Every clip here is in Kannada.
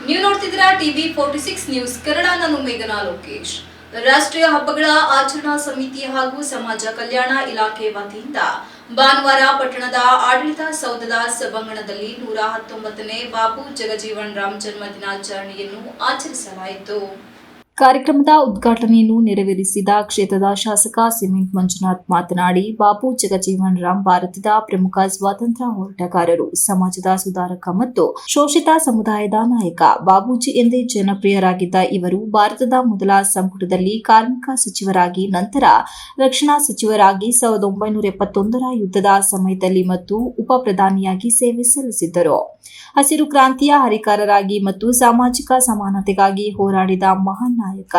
ನೀವು ನೋಡ್ತಿದ್ದೀರಾ ಟಿವಿ 46 ನ್ಯೂಸ್ ಕನ್ನಡ. ನಾನು ಮೇಘನಾ ಲೋಕೇಶ್. ರಾಷ್ಟ್ರೀಯ ಹಬ್ಬಗಳ ಆಚರಣಾ ಸಮಿತಿ ಹಾಗೂ ಸಮಾಜ ಕಲ್ಯಾಣ ಇಲಾಖೆ ವತಿಯಿಂದ ಭಾನುವಾರ ಪಟ್ಟಣದ ಆಡಳಿತ ಸೌಧದ ಸಭಾಂಗಣದಲ್ಲಿ 119ನೇ ಬಾಬು ಜಗಜೀವನ್ ರಾಮ್ ಜನ್ಮ ದಿನಾಚರಣೆಯನ್ನು ಆಚರಿಸಲಾಯಿತು. ಕಾರ್ಯಕ್ರಮದ ಉದ್ಘಾಟನೆಯನ್ನು ನೆರವೇರಿಸಿದ ಕ್ಷೇತ್ರದ ಶಾಸಕ ಸಿಮೆಂಟ್ ಮಂಜುನಾಥ್ ಮಾತನಾಡಿ, ಬಾಬು ಜಗಜೀವನ್ ರಾಮ್ ಭಾರತದ ಪ್ರಮುಖ ಸ್ವಾತಂತ್ರ್ಯ ಹೋರಾಟಗಾರರು, ಸಮಾಜದ ಸುಧಾರಕ ಮತ್ತು ಶೋಷಿತ ಸಮುದಾಯದ ನಾಯಕ. ಬಾಬೂಜಿ ಎಂದೇ ಜನಪ್ರಿಯರಾಗಿದ್ದ ಇವರು ಭಾರತದ ಮೊದಲ ಸಂಪುಟದಲ್ಲಿ ಕಾರ್ಮಿಕ ಸಚಿವರಾಗಿ, ನಂತರ ರಕ್ಷಣಾ ಸಚಿವರಾಗಿ 1971ರ ಯುದ್ಧದ ಸಮಯದಲ್ಲಿ ಮತ್ತು ಉಪ ಪ್ರಧಾನಿಯಾಗಿ ಸೇವೆ ಸಲ್ಲಿಸಿದ್ದರು. ಹಸಿರು ಕ್ರಾಂತಿಯ ಹರಿಕಾರರಾಗಿ ಮತ್ತು ಸಾಮಾಜಿಕ ಸಮಾನತೆಗಾಗಿ ಹೋರಾಡಿದ ಮಹಾನ್ ನಾಯಕ.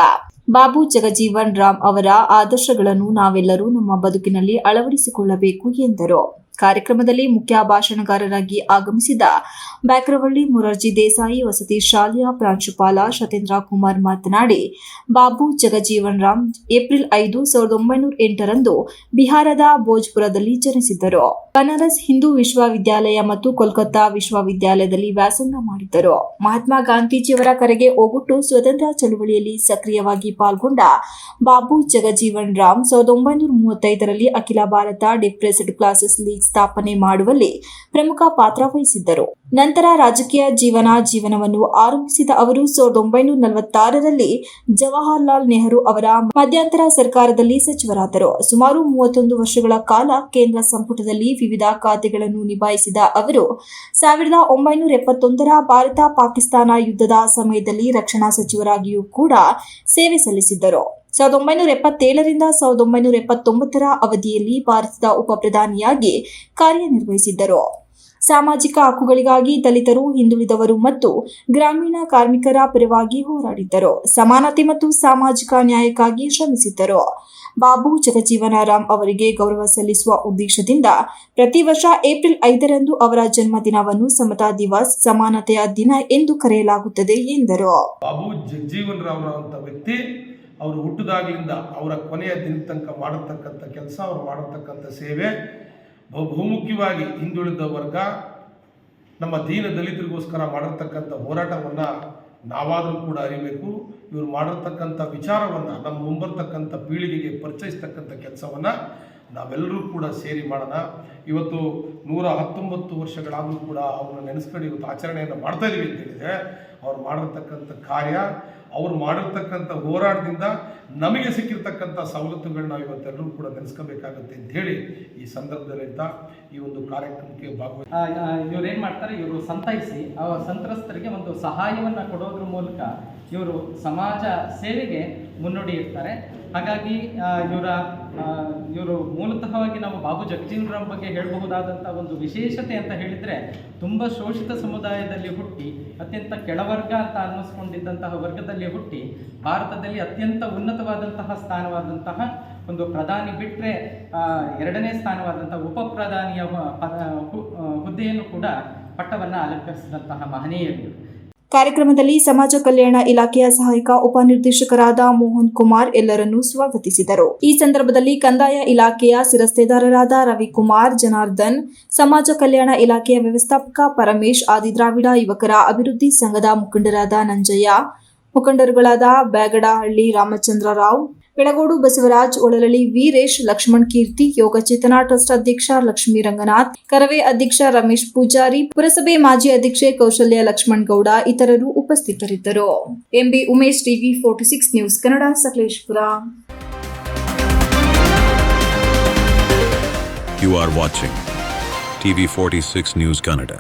ಬಾಬು ಜಗಜೀವನ್ ರಾಮ್ ಅವರ ಆದರ್ಶಗಳನ್ನು ನಾವೆಲ್ಲರೂ ನಮ್ಮ ಬದುಕಿನಲ್ಲಿ ಅಳವಡಿಸಿಕೊಳ್ಳಬೇಕು ಎಂದರು. ಕಾರ್ಯಕ್ರಮದಲ್ಲಿ ಮುಖ್ಯ ಭಾಷಣಗಾರರಾಗಿ ಆಗಮಿಸಿದ ಬ್ಯಾಕ್ರವಳ್ಳಿ ಮೊರಾರ್ಜಿ ದೇಸಾಯಿ ವಸತಿ ಶಾಲೆಯ ಪ್ರಾಂಶುಪಾಲ ಸತ್ಯೇಂದ್ರ ಕುಮಾರ್ ಮಾತನಾಡಿ, ಬಾಬು ಜಗಜೀವನ್ ರಾಮ್ ಏಪ್ರಿಲ್ 5, 1908ರಂದು ಬಿಹಾರದ ಭೋಜ್ಪುರದಲ್ಲಿ ಜನಿಸಿದ್ದರು. ಬನಾರಸ್ ಹಿಂದೂ ವಿಶ್ವವಿದ್ಯಾಲಯ ಮತ್ತು ಕೋಲ್ಕತ್ತಾ ವಿಶ್ವವಿದ್ಯಾಲಯದಲ್ಲಿ ವ್ಯಾಸಂಗ ಮಾಡಿದ್ದರು. ಮಹಾತ್ಮ ಗಾಂಧೀಜಿಯವರ ಕರೆಗೆ ಓಗೊಟ್ಟು ಸ್ವಾತಂತ್ರ್ಯ ಚಳವಳಿಯಲ್ಲಿ ಸಕ್ರಿಯವಾಗಿ ಪಾಲ್ಗೊಂಡ ಬಾಬು ಜಗಜೀವನ್ ರಾಮ್ 1935ರಲ್ಲಿ ಅಖಿಲ ಭಾರತ ಡಿಪ್ರೆಸ್ಡ್ ಕ್ಲಾಸಸ್ ಲೀಗ್ ಸ್ಥಾಪನೆ ಮಾಡುವಲ್ಲಿ ಪ್ರಮುಖ ಪಾತ್ರ ವಹಿಸಿದ್ದರು. ನಂತರ ರಾಜಕೀಯ ಜೀವನವನ್ನು ಆರಂಭಿಸಿದ ಅವರು 1946ರಲ್ಲಿ ಜವಾಹರಲಾಲ್ ನೆಹರು ಅವರ ಮಧ್ಯಂತರ ಸರ್ಕಾರದಲ್ಲಿ ಸಚಿವರಾದರು. ಸುಮಾರು 31 ವರ್ಷಗಳ ಕಾಲ ಕೇಂದ್ರ ಸಂಪುಟದಲ್ಲಿ ವಿವಿಧ ಖಾತೆಗಳನ್ನು ನಿಭಾಯಿಸಿದ ಅವರು 1971ರ ಭಾರತ ಪಾಕಿಸ್ತಾನ ಯುದ್ಧದ ಸಮಯದಲ್ಲಿ ರಕ್ಷಣಾ ಸಚಿವರಾಗಿಯೂ ಕೂಡ ಸೇವೆ ಸಲ್ಲಿಸಿದ್ದರು. 1977ರಿಂದ 1979ರ ಅವಧಿಯಲ್ಲಿ ಭಾರತದ ಉಪ ಪ್ರಧಾನಿಯಾಗಿ ಕಾರ್ಯನಿರ್ವಹಿಸಿದ್ದರು. ಸಾಮಾಜಿಕ ಹಕ್ಕುಗಳಿಗಾಗಿ ದಲಿತರು, ಹಿಂದುಳಿದವರು ಮತ್ತು ಗ್ರಾಮೀಣ ಕಾರ್ಮಿಕರ ಪರವಾಗಿ ಹೋರಾಡಿದ್ದರು. ಸಮಾನತೆ ಮತ್ತು ಸಾಮಾಜಿಕ ನ್ಯಾಯಕ್ಕಾಗಿ ಶ್ರಮಿಸಿದ್ದರು. ಬಾಬು ಜಗಜೀವನ ರಾಮ್ ಅವರಿಗೆ ಗೌರವ ಸಲ್ಲಿಸುವ ಉದ್ದೇಶದಿಂದ ಪ್ರತಿ ವರ್ಷ ಏಪ್ರಿಲ್ 5ರಂದು ಅವರ ಜನ್ಮದಿನವನ್ನು ಸಮತಾ ದಿವಸ್, ಸಮಾನತೆಯ ದಿನ ಎಂದು ಕರೆಯಲಾಗುತ್ತದೆ ಎಂದರು. ಬಾಬು ಜಗಜೀವನ್ ರಾಮ್ ಅಂತ ವ್ಯಕ್ತಿ ಅವರು ಹುಟ್ಟಿದಾಗಲಿಂದ ಅವರ ಕೊನೆಯ ದಿನ ತನಕ ಮಾಡತಕ್ಕಂಥ ಕೆಲಸ, ಅವರು ಮಾಡತಕ್ಕಂಥ ಸೇವೆ ಬಹುಮುಖ್ಯವಾಗಿ ಹಿಂದುಳಿದ ವರ್ಗ, ನಮ್ಮ ದೀನ ದಲಿತರಿಗೋಸ್ಕರ ಮಾಡಿರ್ತಕ್ಕಂಥ ಹೋರಾಟವನ್ನು ನಾವಾದರೂ ಕೂಡ ಅರಿಬೇಕು. ಇವರು ಮಾಡಿರ್ತಕ್ಕಂಥ ವಿಚಾರವನ್ನು ನಮ್ಮ ಮುಂಬರ್ತಕ್ಕಂಥ ಪೀಳಿಗೆಗೆ ಪರಿಚಯಿಸ್ತಕ್ಕಂಥ ಕೆಲಸವನ್ನು ನಾವೆಲ್ಲರೂ ಕೂಡ ಸೇರಿ ಮಾಡೋಣ. ಇವತ್ತು 119 ವರ್ಷಗಳಾದರೂ ಕೂಡ ಅವ್ರನ್ನ ನೆನೆಸ್ಕೊಂಡು ಇವತ್ತು ಆಚರಣೆಯನ್ನು ಮಾಡ್ತಾ ಇದೀವಿ ಅಂತ ಹೇಳಿದರೆ, ಅವ್ರು ಮಾಡಿರ್ತಕ್ಕಂಥ ಕಾರ್ಯ, ಅವ್ರು ಮಾಡಿರ್ತಕ್ಕಂಥ ಹೋರಾಟದಿಂದ ನಮಗೆ ಸಿಕ್ಕಿರ್ತಕ್ಕಂಥ ಸವಲತ್ತುಗಳನ್ನ ನಾವು ಇವತ್ತೆಲ್ಲರೂ ಕೂಡ ನೆನೆಸ್ಕೋಬೇಕಾಗುತ್ತೆ ಅಂತ ಹೇಳಿ ಈ ಸಂದರ್ಭದಲ್ಲಿಂದ ಈ ಒಂದು ಕಾರ್ಯಕ್ರಮಕ್ಕೆ ಇವ್ರು ಏನು ಮಾಡ್ತಾರೆ, ಇವರು ಸಂತೈಸಿ ಸಂತ್ರಸ್ತರಿಗೆ ಒಂದು ಸಹಾಯವನ್ನು ಕೊಡೋದ್ರ ಮೂಲಕ ಇವರು ಸಮಾಜ ಸೇವೆಗೆ ಮುನ್ನುಡಿ ಇರ್ತಾರೆ. ಹಾಗಾಗಿ ಇವರು ಮೂಲತಃವಾಗಿ ನಾವು ಬಾಬು ಜಗಜೀವನ್ ರಾಮ್ ಬಗ್ಗೆ ಹೇಳಬಹುದಾದಂಥ ಒಂದು ವಿಶೇಷತೆ ಅಂತ ಹೇಳಿದರೆ, ತುಂಬ ಶೋಷಿತ ಸಮುದಾಯದಲ್ಲಿ ಹುಟ್ಟಿ ಅತ್ಯಂತ ಕೆಳವರ್ಗ ಅಂತ ಅನ್ನಿಸ್ಕೊಂಡಿದ್ದಂತಹ ವರ್ಗದಲ್ಲಿ ಹುಟ್ಟಿ ಭಾರತದಲ್ಲಿ ಅತ್ಯಂತ ಉನ್ನತವಾದಂತಹ ಸ್ಥಾನವಾದಂತಹ ಒಂದು ಪ್ರಧಾನಿ ಬಿಟ್ಟರೆ 2ನೇ ಸ್ಥಾನವಾದಂತಹ ಉಪ ಪ್ರಧಾನಿಯ ಹುದ್ದೆಯನ್ನು ಕೂಡ ಪಟ್ಟವನ್ನು ಅಲಂಕರಿಸಿದಂತಹ ಮಹನೀಯರು. ಕಾರ್ಯಕ್ರಮದಲ್ಲಿ ಸಮಾಜ ಕಲ್ಯಾಣ ಇಲಾಖೆಯ ಸಹಾಯಕ ಉಪನಿರ್ದೇಶಕರಾದ ಮೋಹನ್ ಕುಮಾರ್ ಎಲ್ಲರನ್ನೂ ಸ್ವಾಗತಿಸಿದರು. ಈ ಸಂದರ್ಭದಲ್ಲಿ ಕಂದಾಯ ಇಲಾಖೆಯ ಶಿರಸ್ತೇದಾರರಾದ ರವಿಕುಮಾರ್, ಜನಾರ್ದನ್, ಸಮಾಜ ಕಲ್ಯಾಣ ಇಲಾಖೆಯ ವ್ಯವಸ್ಥಾಪಕ ಪರಮೇಶ್, ಆದಿದ್ರಾವಿಡ ಯುವಕರ ಅಭಿವೃದ್ಧಿ ಸಂಘದ ಮುಖಂಡರಾದ ನಂಜಯ್ಯ, ಮುಖಂಡರುಗಳಾದ ಬ್ಯಾಗಡಹಳ್ಳಿ ರಾಮಚಂದ್ರ ರಾವ್, ಬೆಳಗೋಡು ಬಸವರಾಜ್, ಒಳಲಳ್ಳಿ ವೀರೇಶ್, ಲಕ್ಷ್ಮಣ್ ಕೀರ್ತಿ, ಯೋಗ ಚೇತನ ಟ್ರಸ್ಟ್ ಅಧ್ಯಕ್ಷ ಲಕ್ಷ್ಮೀ ರಂಗನಾಥ್, ಕರವೇ ಅಧ್ಯಕ್ಷ ರಮೇಶ್ ಪೂಜಾರಿ, ಪುರಸಭೆ ಮಾಜಿ ಅಧ್ಯಕ್ಷೆ ಕೌಶಲ್ಯ ಲಕ್ಷ್ಮಣ್ ಗೌಡ ಇತರರು ಉಪಸ್ಥಿತರಿದ್ದರು. MB Umesh, TV 46 news Kannada, Sakleshpur. You are watching TV 46 News Kannada.